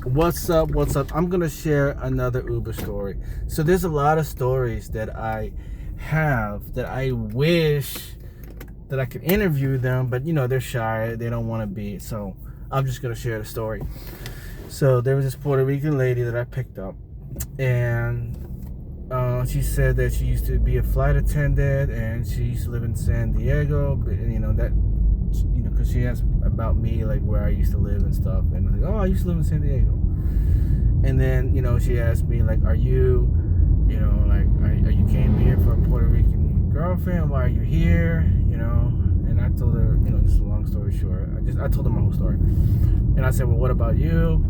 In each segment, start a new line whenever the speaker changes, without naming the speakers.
What's up? What's up? I'm gonna share another Uber story. So there's a lot of stories that I have that I wish that I could interview them, but they're shy. They don't want to be. So I'm just gonna share the story. So there was this Puerto Rican lady that I picked up, and she said that she used to be a flight attendant, and she used to live in San Diego. But because she asked about me, like where I used to live and stuff, and I was like, oh, I used to live in San Diego. And then she asked me, like, are you you came here for a Puerto Rican girlfriend? Why are you here? And I told her, just a long story short, I told her my whole story, and I said, well, what about you?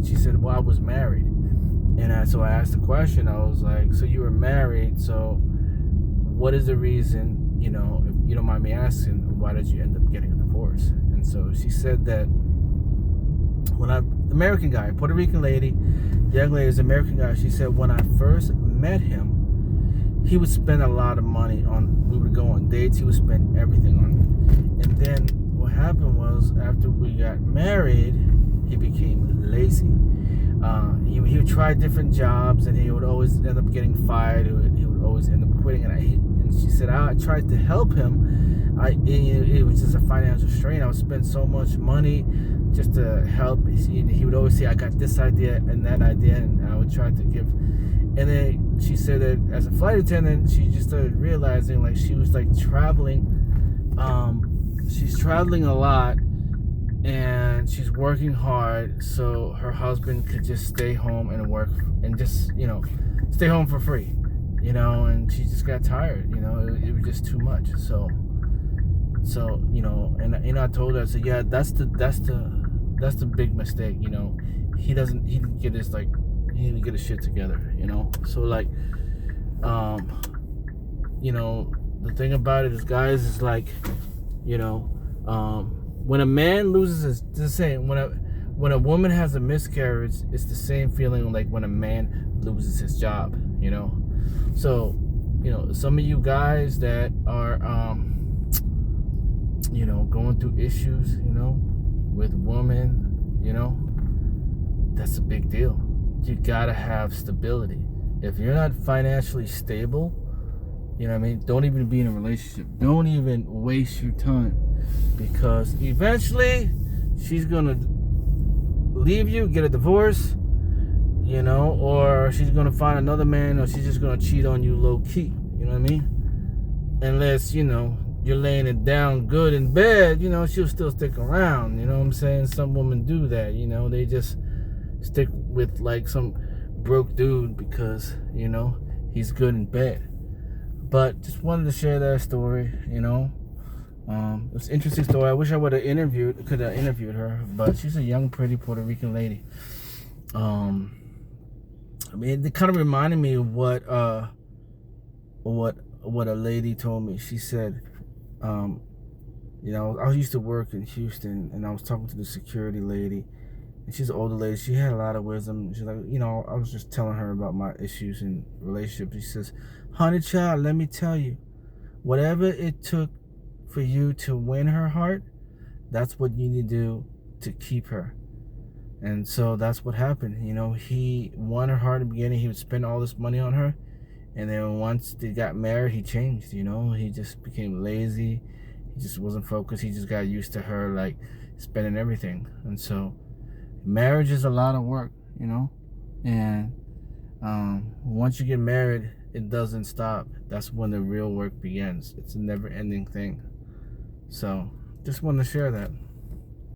She said, well, I was married. And so I asked the question. I was like, so you were married, so what is the reason, if you don't mind me asking, why did you end up getting a divorce? And so she said that American guy, Puerto Rican lady, young lady is American guy. She said when I first met him, he would spend a lot of money we would go on dates, he would spend everything on me. And then what happened was, after we got married, he became lazy. He would try different jobs, and he would always end up getting fired. He would always end up quitting. And she said, I tried to help him. It was just a financial strain. I would spend so much money just to help. He would always say, I got this idea and that idea, and I would try to give. And then she said that as a flight attendant, she just started realizing, like, she was like traveling. She's traveling a lot, and she's working hard, so her husband could just stay home and work and just stay home for free, and she just got tired. It was just too much. So and I told her, I said, yeah, that's the big mistake. He didn't get his shit together. So like the thing about it is, guys, is like when a man loses when a woman has a miscarriage, it's the same feeling like when a man loses his job. So some of you guys that are going through issues with women, that's a big deal. You gotta have stability. If you're not financially stable, don't even be in a relationship. Don't even waste your time, because eventually she's gonna leave you, get a divorce, or she's gonna find another man, or she's just gonna cheat on you low key. You know what I mean? Unless you're laying it down good in bed, she'll still stick around. You know what I'm saying? Some women do that. They just stick with like some broke dude because he's good in bed. But just wanted to share that story. It was an interesting story. I wish I could have interviewed her, but she's a young, pretty Puerto Rican lady. It kind of reminded me of what a lady told me. She said, I used to work in Houston, and I was talking to the security lady, and she's an older lady. She had a lot of wisdom. She's like, I was just telling her about my issues in relationships. She says, honey child, let me tell you, whatever it took for you to win her heart, that's what you need to do to keep her. And so that's what happened. He won her heart in the beginning. He would spend all this money on her, and then once they got married, he changed. He just became lazy. He just wasn't focused. He just got used to her like spending everything. And so marriage is a lot of work, and once you get married, it doesn't stop. That's when the real work begins. It's a never-ending thing. So just wanted to share that.